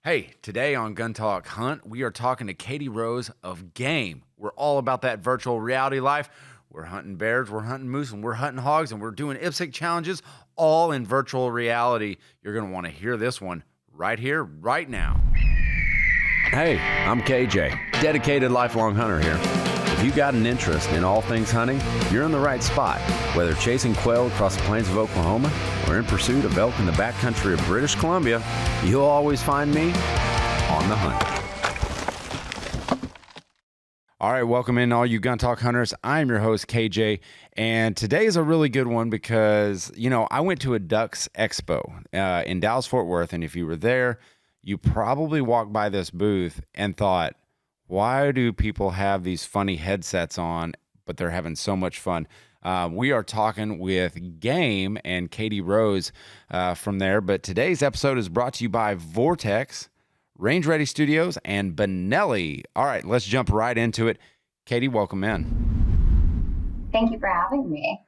Hey, today on Gun Talk Hunt, we are talking to Katie Rohs of GAIM. We're all about that virtual reality life. We're hunting bears, we're hunting moose, and we're hunting hogs, and we're doing IPSC challenges, all in virtual reality. You're going to want to hear this one right here, right now. Hey, I'm KJ, dedicated lifelong hunter here. If you got an interest in all things hunting, you're in the right spot. Whether chasing quail across the plains of Oklahoma or in pursuit of elk in the backcountry of British Columbia, you'll always find me on the hunt. All right, welcome in all you Gun Talk hunters. I'm your host, KJ, and today is a really good one because, I went to a DUX Expo in Dallas-Fort Worth, and if you were there, you probably walked by this booth and thought, why do people have these funny headsets on, but they're having so much fun? We are talking with GAIM and Katie Rohs from there. But today's episode is brought to you by Vortex, Range Ready Studios, and Benelli. All right, let's jump right into it. Katie, welcome in. Thank you for having me.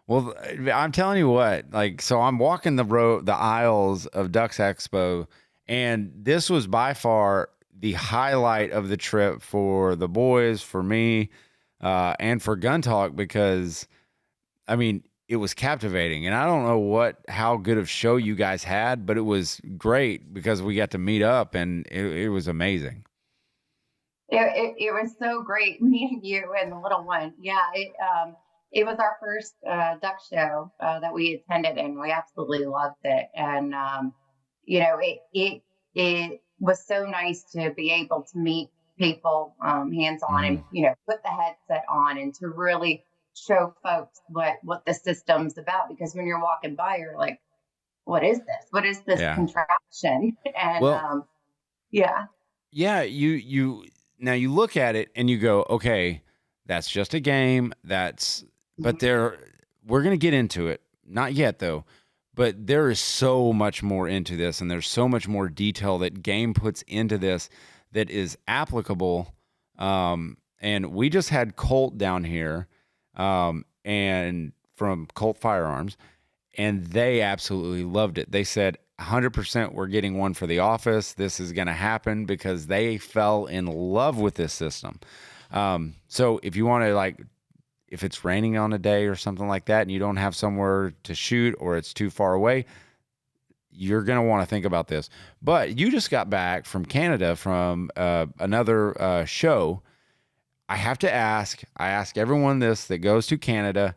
Well, I'm telling you what, so I'm walking the aisles of DUX Expo, and this was by far the highlight of the trip for the boys, for me, and for Gun Talk, because it was captivating. And I don't know how good of show you guys had, but it was great because we got to meet up, and it was amazing. It was so great meeting you and the little one. Yeah, it was our first DUX show that we attended, and we absolutely loved it. And it was so nice to be able to meet people hands-on and, put the headset on and to really show folks what the system's about. Because when you're walking by, you're like, what is this? What is this contraption? And yeah. Now you look at it and you go, okay, that's just a game. But we're going to get into it. Not yet though. But there is so much more into this, and there's so much more detail that GAIM puts into this that is applicable. And we just had Colt down here, and from Colt Firearms, and they absolutely loved it. They said 100% we're getting one for the office. This is going to happen because they fell in love with this system. So if you want to if it's raining on a day or something like that and you don't have somewhere to shoot or it's too far away, you're going to want to think about this. But you just got back from Canada from another show. I have to ask, I ask everyone this that goes to Canada,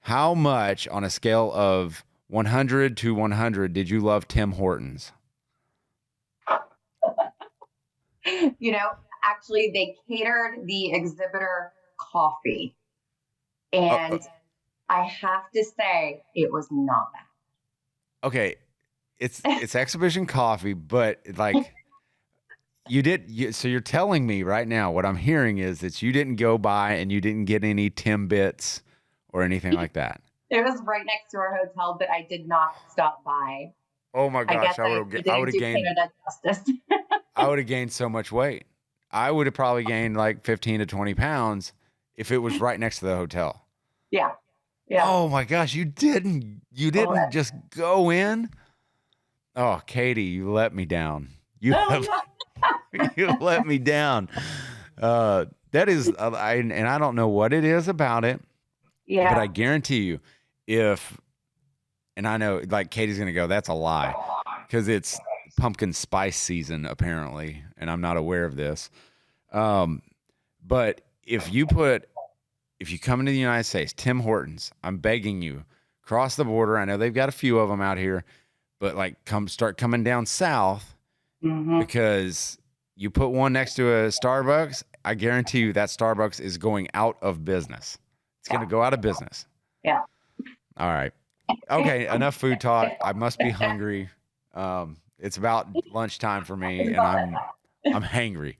how much on a scale of 100 to 100 did you love Tim Hortons? Actually, they catered the exhibitor coffee, and I have to say it was not bad. Okay, it's exhibition coffee, but so you're telling me right now, what I'm hearing is that you didn't go by and you didn't get any Timbits or anything like that. It was right next to our hotel, but I did not stop by. Oh my gosh, I would have gained Canada justice. I would have gained so much weight. I would have probably gained 15 to 20 pounds if it was right next to the hotel. Yeah. Oh my gosh, you didn't just go in? Oh, Katie, you let me down. You let me down. That is, and I don't know what it is about it. Yeah. But I guarantee you, and I know Katie's going to go, that's a lie, because it's pumpkin spice season apparently, and I'm not aware of this. But if you come into the United States, Tim Hortons, I'm begging you, cross the border. I know they've got a few of them out here, but start coming down south, because you put one next to a Starbucks, I guarantee you that Starbucks is going out of business. It's going to go out of business. Yeah. All right. Okay. Enough food talk. I must be hungry. It's about lunchtime for me, and I'm hangry.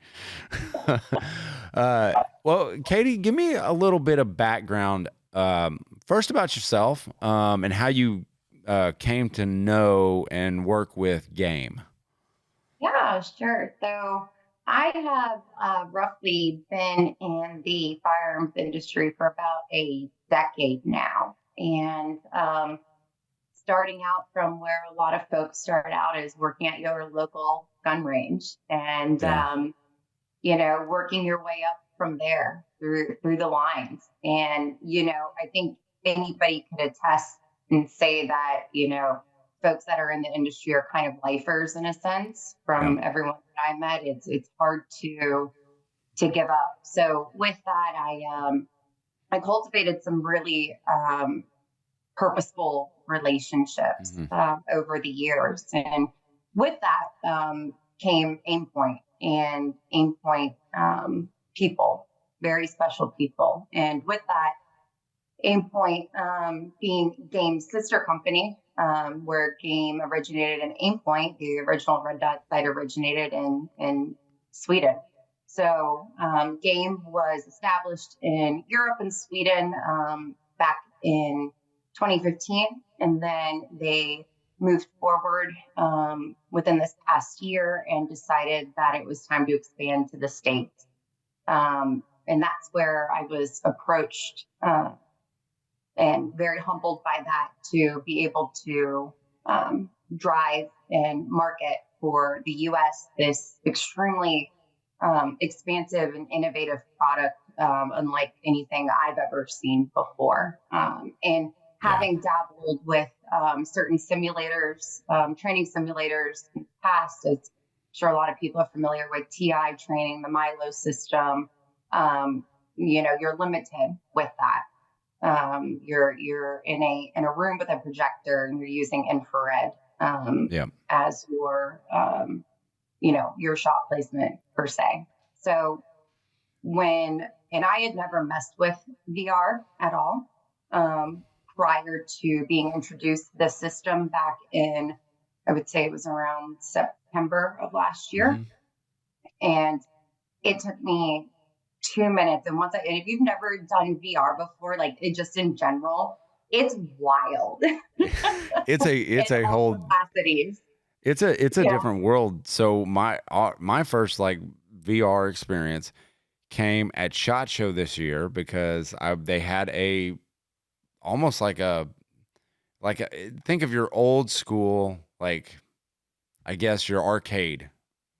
Well, Katie, give me a little bit of background, first about yourself, and how you came to know and work with GAIM. Yeah, sure. So I have roughly been in the firearms industry for about a decade now, and starting out from where a lot of folks start out is working at your local gun range and, Yeah. working your way up from there through the lines. And, I think anybody could attest and say that, folks that are in the industry are kind of lifers in a sense Yeah. from everyone that I met. It's hard to give up. So with that, I cultivated some really purposeful relationships Hmm. over the years, and with that came Aimpoint and Aimpoint people, very special people, and with that, Aimpoint being Game's sister company. Where Game originated in Aimpoint, the original red dot site originated in Sweden. So Game was established in Europe and Sweden back in 2015, and then they moved forward within this past year and decided that it was time to expand to the States. And that's where I was approached and very humbled by that to be able to drive and market for the US this extremely expansive and innovative product, unlike anything I've ever seen before. And having dabbled with certain simulators, training simulators in the past, as I'm sure a lot of people are familiar with TI training, the Milo system, you're limited with that. You're in a room with a projector and you're using infrared as your shot placement per se. So and I had never messed with VR at all prior to being introduced to the system back in, I would say it was around September of last year. Mm-hmm. And it took me 2 minutes. And if you've never done VR before, like it just in general, it's wild. It's a whole capacities. it's a different world. So my first like VR experience came at SHOT Show this year because they had almost like a think of your old school, like I guess your arcade,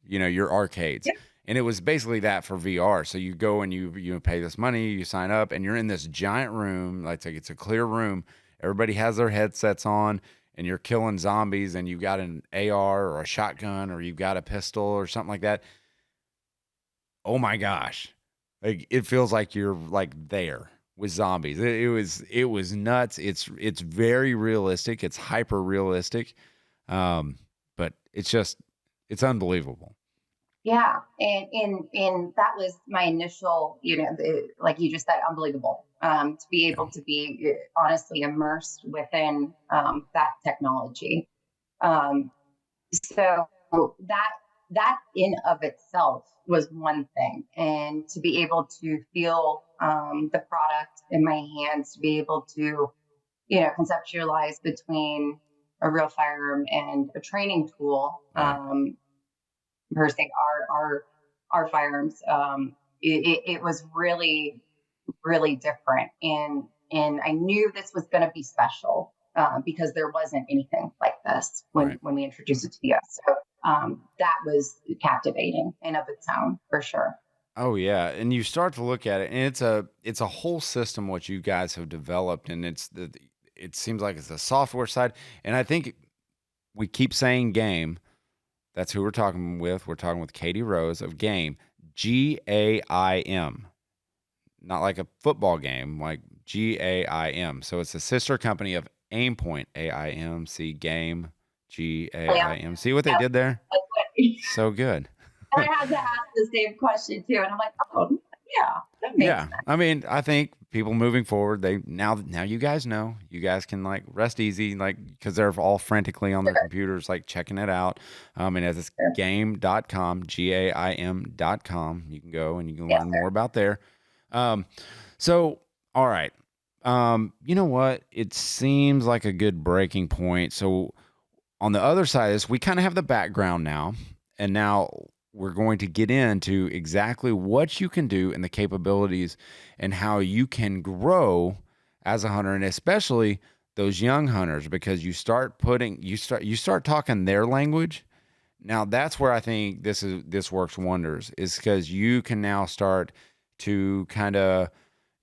your arcades. Yep. And it was basically that for VR. So you go and you pay this money, you sign up, and you're in this giant room. Like it's a clear room. Everybody has their headsets on, and you're killing zombies, and you've got an AR or a shotgun, or you've got a pistol or something like that. Oh my gosh. Like it feels like you're like there with zombies. It was nuts. It's very realistic. It's hyper realistic. But it's unbelievable. Yeah, and that was my initial, like you just said, unbelievable. To be able to be honestly immersed within that technology. So that in of itself was one thing, and to be able to feel the product in my hands, to be able to, conceptualize between a real firearm and a training tool. Per se, our firearms, it was really, really different, and I knew this was going to be special because there wasn't anything like this when we introduced it to the US. So that was captivating in of its own, for sure. Oh yeah, and you start to look at it, and it's a whole system what you guys have developed, and it seems like it's the software side, and I think we keep saying game. That's who we're talking with. We're talking with Katie Rohs of GAIM, GAIM, not like a football game, like GAIM. So it's a sister company of Aimpoint, AIMC, GAIM, GAIM. See what they did there? So good. I had to ask the same question too, and I'm like, oh yeah, that makes sense. I mean, I think people moving forward, now you guys know, you guys can like rest easy, like because they're all frantically on their computers, like checking it out. And as it's game.com, GAIM.com, you can go and you can learn more about there. So all right, you know what? It seems like a good breaking point. So on the other side of this, we kind of have the background now, and now we're going to get into exactly what you can do and the capabilities and how you can grow as a hunter, and especially those young hunters, because you start talking their language. Now that's where I think this works wonders, is because you can now start to kind of,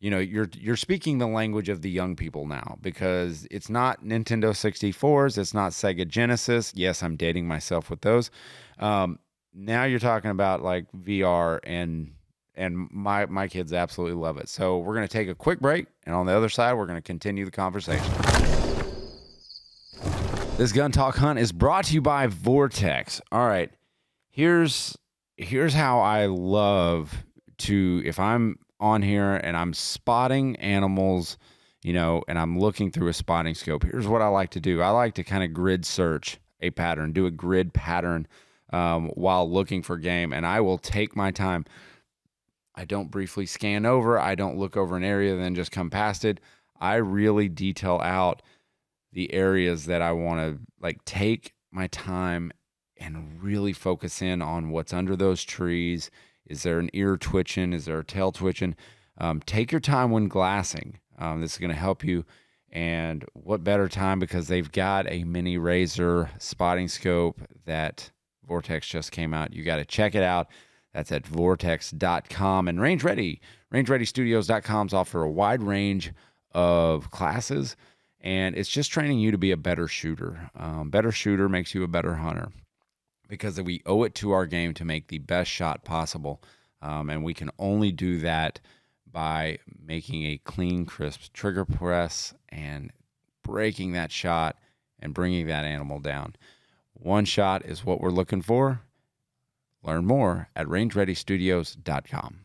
you're speaking the language of the young people now, because it's not Nintendo 64s, it's not Sega Genesis. Yes, I'm dating myself with those. Now you're talking about like VR, and my kids absolutely love it. So we're going to take a quick break, and on the other side, we're going to continue the conversation. This Gun Talk Hunt is brought to you by Vortex. All right, here's how I love to, if I'm on here and I'm spotting animals, and I'm looking through a spotting scope, here's what I like to do. I like to kind of grid search a pattern, do a grid pattern while looking for game, and I will take my time. I don't briefly scan over. I don't look over an area and then just come past it. I really detail out the areas that I want to like take my time and really focus in on what's under those trees. Is there an ear twitching? Is there a tail twitching? Take your time when glassing. This is going to help you. And what better time, because they've got a mini razor spotting scope that Vortex just came out. You got to check it out. That's at vortex.com. And rangereadystudios.com's offer a wide range of classes, and it's just training you to be a better shooter. Better shooter makes you a better hunter, because we owe it to our game to make the best shot possible. And we can only do that by making a clean, crisp trigger press and breaking that shot and bringing that animal down. One shot is what we're looking for. Learn more at rangereadystudios.com.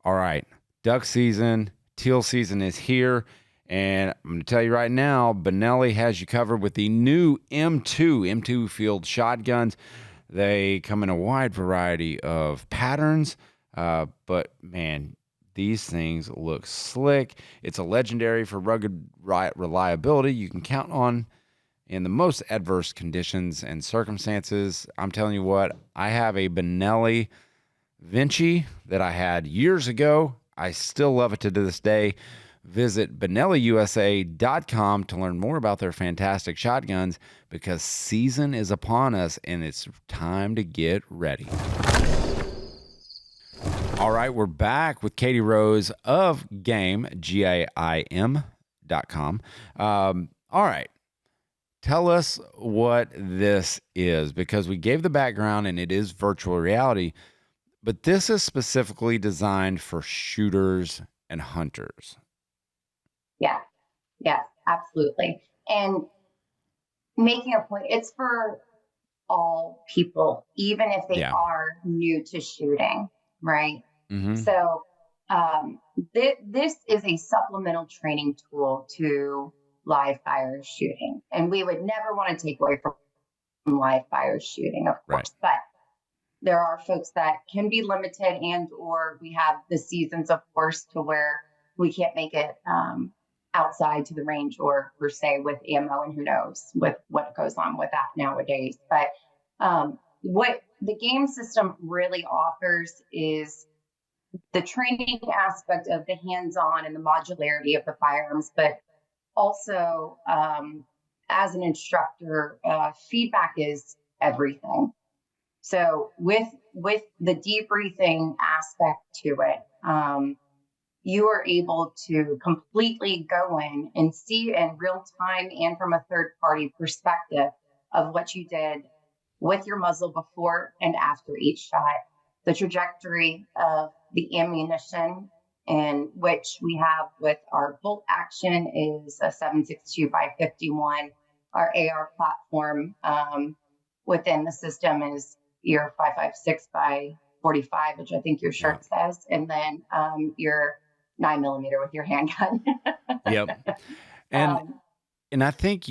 All right, duck season, teal season is here. And I'm going to tell you right now, Benelli has you covered with the new M2 field shotguns. They come in a wide variety of patterns, but man, these things look slick. It's a legendary for rugged reliability you can count on in the most adverse conditions and circumstances. I'm telling you what, I have a Benelli Vinci that I had years ago. I still love it to this day. Visit BenelliUSA.com to learn more about their fantastic shotguns, because season is upon us and it's time to get ready. All right, we're back with Katie Rohs of GAIM, GAIM.com. All right, tell us what this is, because we gave the background and it is virtual reality, but this is specifically designed for shooters and hunters. Yeah, yes, absolutely. And making a point, it's for all people, even if they are new to shooting, right? Mm-hmm. So this is a supplemental training tool to live fire shooting. And we would never want to take away from live fire shooting, of course, but there are folks that can be limited, and or we have the seasons, of course, to where we can't make it outside to the range, or per se with ammo, and who knows with what goes on with that nowadays. But what the game system really offers is the training aspect of the hands-on and the modularity of the firearms, but also as an instructor, feedback is everything. So with the debriefing aspect to it, you are able to completely go in and see in real time and from a third party perspective of what you did with your muzzle before and after each shot, the trajectory of the ammunition, in which we have with our bolt action is a 7.62 by 51. Our AR platform within the system is your 5.56 by 45, which I think your shirt says, and then your 9mm with your handgun. Yep. And I think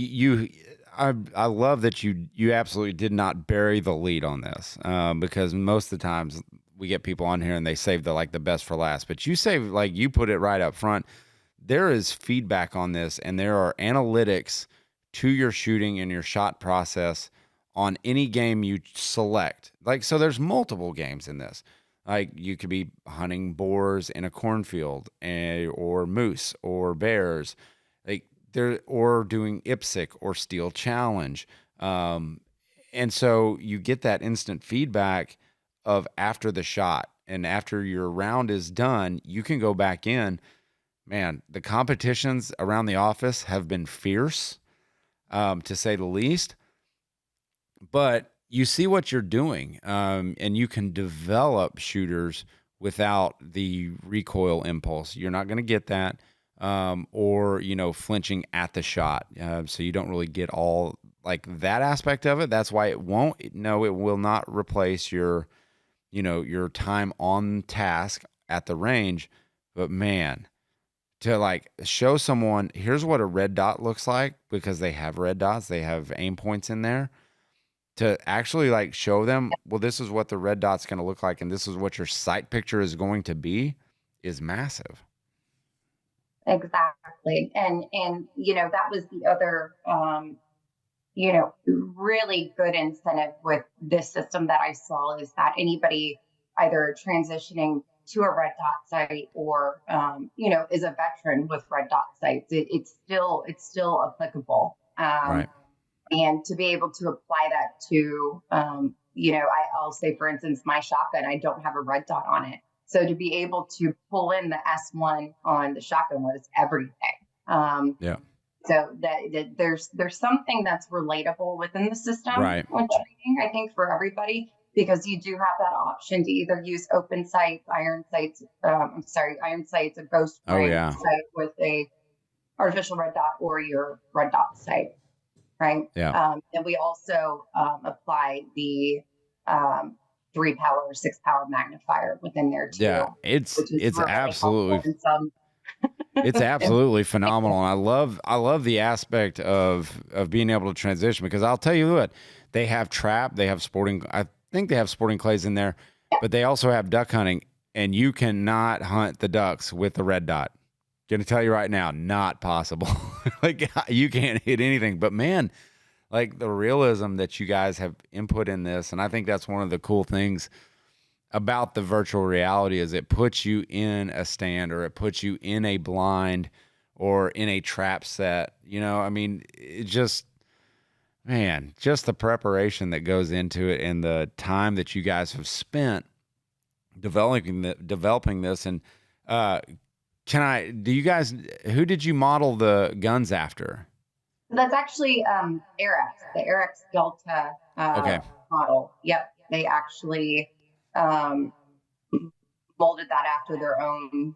I love that you absolutely did not bury the lead on this, because most of the times we get people on here and they save the best for last, but you put it right up front. There is feedback on this, and there are analytics to your shooting and your shot process on any game you select. So there's multiple games in this. You could be hunting boars in a cornfield, or moose or bears. there, or doing IPSC or Steel Challenge. And so you get that instant feedback of after the shot, and after your round is done, you can go back in. Man, the competitions around the office have been fierce, to say the least. But you see what you're doing, and you can develop shooters without the recoil impulse. You're not going to get that, or flinching at the shot. So you don't really get all like that aspect of it. That's why it won't. No, it will not replace your time on task at the range. But man, to like show someone, here's what a red dot looks like, because they have red dots, they have aim points in there, to actually like show them, well, this is what the red dot's going to look like, and this is what your sight picture is going to be, is massive. Exactly. And that was the other, really good incentive with this system that I saw, is that anybody either transitioning to a red dot site or, is a veteran with red dot sites, it's still applicable. Right. And to be able to apply that to, I'll say, for instance, my shotgun, I don't have a red dot on it. So to be able to pull in the S1 on the shotgun was everything. Yeah. So that there's something that's relatable within the system Right. when training, I think, for everybody, because you do have that option to either use open sights, iron sights, a ghost ring sight with a artificial red dot, or your red dot sight. Right. Yeah. And we also apply the 3-power or 6-power magnifier within there too. Yeah, it's absolutely it's And absolutely phenomenal. And I love the aspect of being able to transition, because I'll tell you what, they have trap, they have sporting, I think they have sporting clays in there, but they also have duck hunting, and you cannot hunt the ducks with the red dot. Gonna tell you right now, not possible. Like, you can't hit anything. But man, like the realism that you guys have input in this, and I think that's one of the cool things about the virtual reality, is it puts you in a stand, or it puts you in a blind, or in a trap set. I mean, it just, man, just the preparation that goes into it, and the time that you guys have spent developing this. And do you guys, who did you model the guns after? that's actually Arex, the Arex Delta Okay. model. Yep. They actually molded that after their own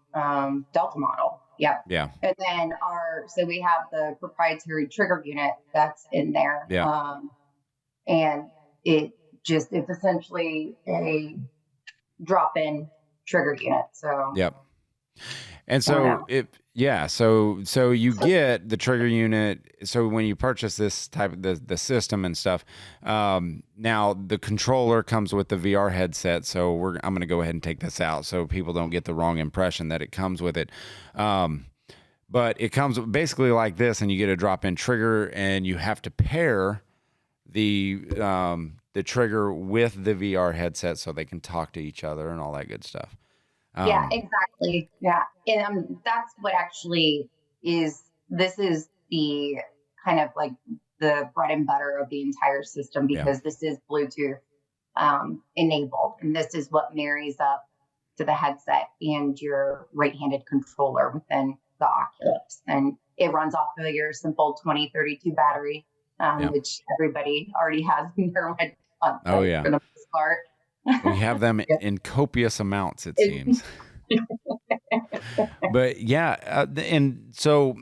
Delta model. Yep. Yeah. And then so we have the proprietary trigger unit that's in there. Yeah. And it's essentially a drop-in trigger unit. So Yep. And so so you get the trigger unit. So when you purchase this type of the system and stuff, now the controller comes with the VR headset. So I'm going to go ahead and take this out so people don't get the wrong impression that it comes with it. But it comes basically like this, and you get a drop-in trigger, and you have to pair the trigger with the VR headset so they can talk to each other and all that good stuff. Yeah, exactly. Yeah. And that's what actually this is the kind of like the bread and butter of the entire system, because this is Bluetooth enabled. And this is what marries up to the headset and your right-handed controller within the Oculus. And it runs off of your simple 2032 battery, which everybody already has in their red for the most part. We have them in copious amounts, it seems. But and so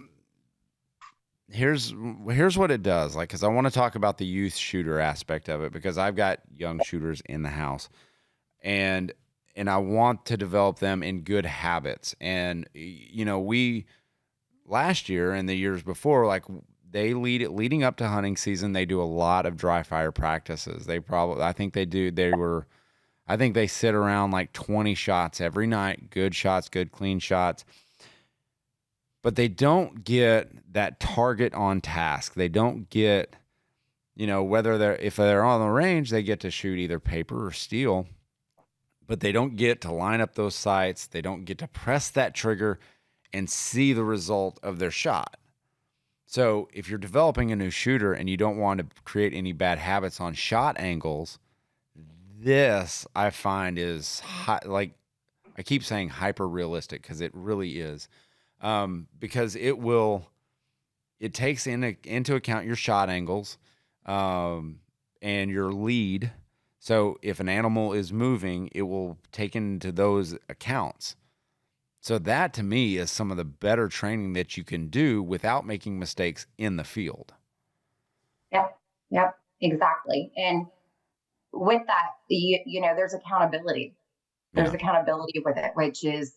here's what it does. Like, because I want to talk about the youth shooter aspect of it, because I've got young shooters in the house, and I want to develop them in good habits. And we last year and the years before, like, leading up to hunting season, they do a lot of dry fire practices. I think they sit around like 20 shots every night, good shots, good clean shots. But they don't get that target on task. They don't get, if they're on the range, they get to shoot either paper or steel, but they don't get to line up those sights. They don't get to press that trigger and see the result of their shot. So if you're developing a new shooter and you don't want to create any bad habits on shot angles, this I find is like I keep saying hyper realistic because it really is. Because it takes into account your shot angles, and your lead. So if an animal is moving, it will take into those accounts. So that to me is some of the better training that you can do without making mistakes in the field. Yep. Yep. Exactly. And with that, there's accountability. There's Yeah. accountability with it, which is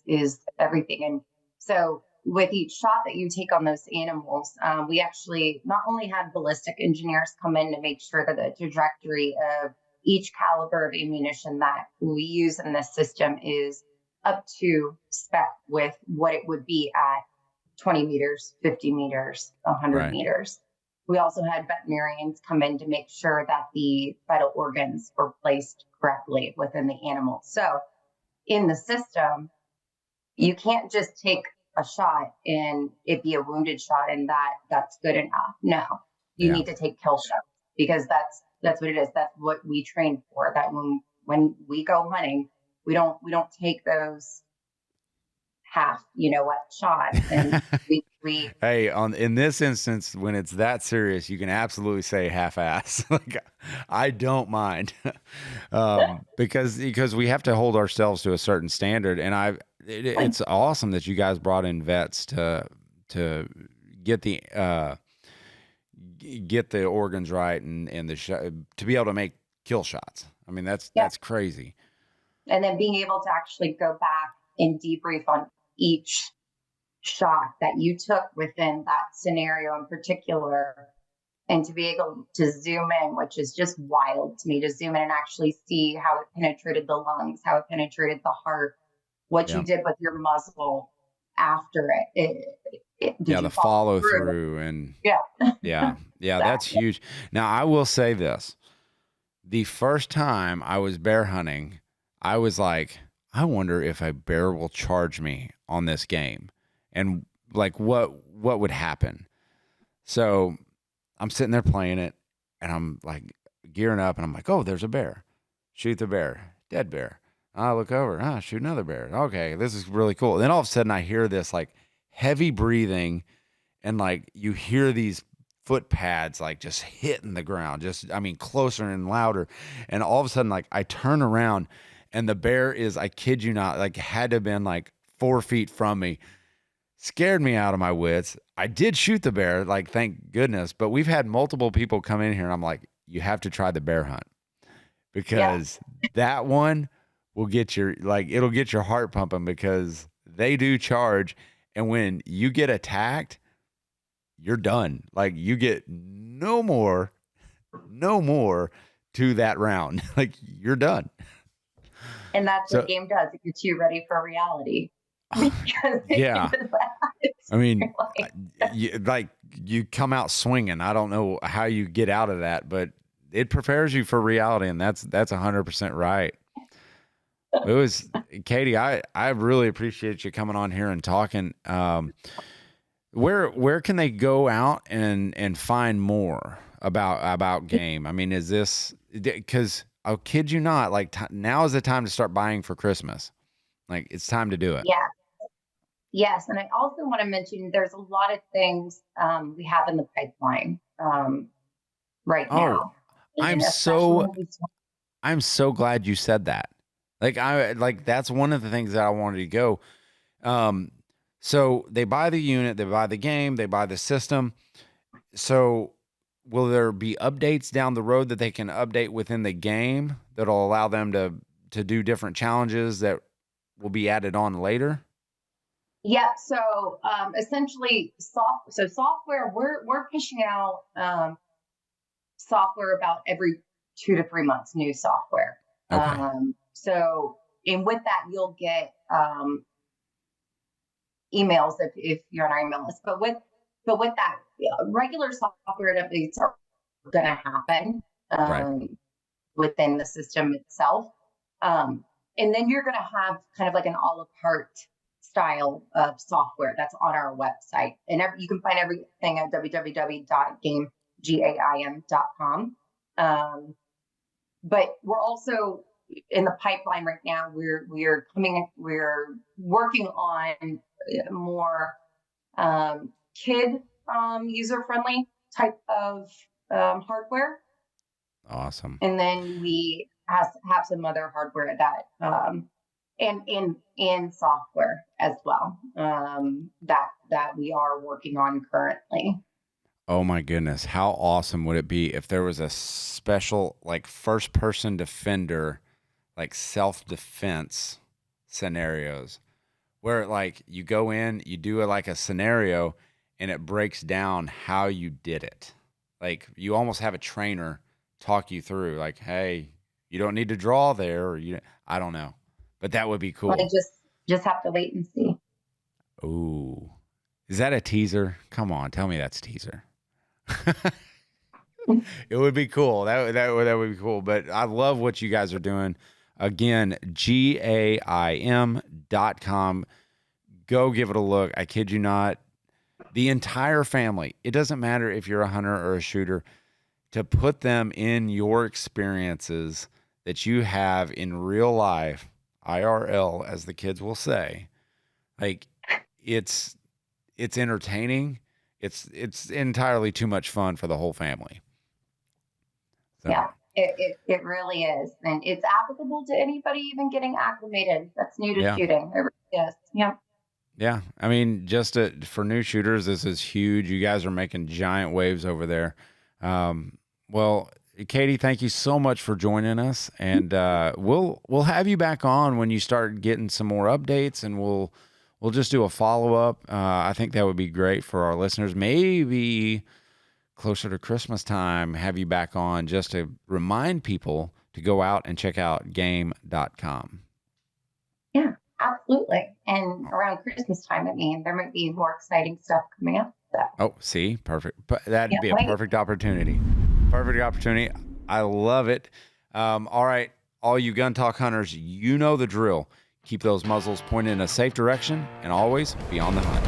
everything. And so with each shot that you take on those animals, we actually not only had ballistic engineers come in to make sure that the trajectory of each caliber of ammunition that we use in this system is up to spec with what it would be at 20 meters, 50 meters, 100 Right. meters. We also had veterinarians come in to make sure that the vital organs were placed correctly within the animal. So in the system, you can't just take a shot and it be a wounded shot and that's good enough. No, you Yeah. need to take kill shots because that's what it is. That's what we train for. That when we go hunting, we don't take those half, shots, and we Hey, in this instance, when it's that serious, you can absolutely say half-ass. Like I don't mind, because we have to hold ourselves to a certain standard. And it's awesome that you guys brought in vets to get the get the organs right and to be able to make kill shots. I mean, that's crazy. and then being able to actually go back and debrief on each shot that you took within that scenario in particular, and to be able to zoom in, which is just wild to me, to zoom in and actually see how it penetrated the lungs, how it penetrated the heart, what you Yeah. did with your muzzle after did Yeah, you the follow follow through? through and Yeah. yeah, that's Exactly. huge. Now, I will say this. The first time I was bear hunting, I was like, I wonder if a bear will charge me on this game and like what would happen. So I'm sitting there playing it and I'm like gearing up and I'm like, oh, there's a bear. Shoot the bear. Dead bear. I look over. Shoot another bear. Okay, this is really cool. And then all of a sudden I hear this like heavy breathing and like you hear these foot pads like just hitting the ground, just I mean closer and louder. And all of a sudden, like I turn around and the bear is, I kid you not, like had to have been like 4 feet from me. Scared me out of my wits. I did shoot the bear, like thank goodness, but we've had multiple people come in here and I'm like, you have to try the bear hunt Yeah. because that one will get your like it'll get your heart pumping because they do charge. And when you get attacked, you're done. Like you get no more to that round. Like you're done. And that's what So game does. It gets you ready for reality. Because yeah, it's I mean, like, like you come out swinging. I don't know how you get out of that, but it prepares you for reality, and that's 100% right. It was Katie. I really appreciate you coming on here and talking. Where can they go out and find more about game? I mean, is this because I'll kid you not, like now is the time to start buying for Christmas. Like it's time to do it. yeah. Yes, and I also want to mention there's a lot of things we have in the pipeline right Oh, now, I'm and so especially I'm so glad you said that. Like that's one of the things that I wanted to go. Um, so they buy the unit, they buy the game, they buy the system. So will there be updates down the road that they can update within the game that'll allow them to do different challenges that will be added on later? yeah. So essentially, software we're pushing out software about every 2 to 3 months, new software. Okay. So and with that, you'll get emails if you're on our email list. But with that, regular software updates are going to happen Right. within the system itself. And then you're going to have kind of like an a la carte style of software that's on our website. And you can find everything at www.gaim.com. But we're also in the pipeline right now. We're working on more kid user friendly type of hardware. Awesome. And then we have some other hardware that and software as well that we are working on currently. Oh my goodness. How awesome would it be if there was a special like first person defender, like self-defense scenarios where like you go in, you do like a scenario and it breaks down how you did it. Like you almost have a trainer talk you through like, hey, you don't need to draw there or I don't know. But that would be cool. Well, I just have to wait and see. Ooh. Is that a teaser? Come on, tell me that's a teaser. It would be cool. That would be cool. But I love what you guys are doing. Again, GAIM.com. Go give it a look. I kid you not. The entire family, it doesn't matter if you're a hunter or a shooter, to put them in your experiences that you have in real life, IRL, as the kids will say. Like it's entertaining. It's entirely too much fun for the whole family. So. Yeah, it really is. And it's applicable to anybody even getting acclimated that's new to shooting. It really is. Yeah. Yeah. I mean, just for new shooters, this is huge. You guys are making giant waves over there. Well, Katie, thank you so much for joining us. And we'll have you back on when you start getting some more updates, and we'll just do a follow-up. I think that would be great for our listeners. Maybe closer to Christmas time, have you back on just to remind people to go out and check out gaim.com. Yeah, absolutely. And around Christmas time, there might be more exciting stuff coming up. So. Oh, see, perfect. That'd be a perfect opportunity. Perfect opportunity. I love it. All right, all you gun talk hunters, you know the drill. Keep those muzzles pointed in a safe direction and always be on the hunt.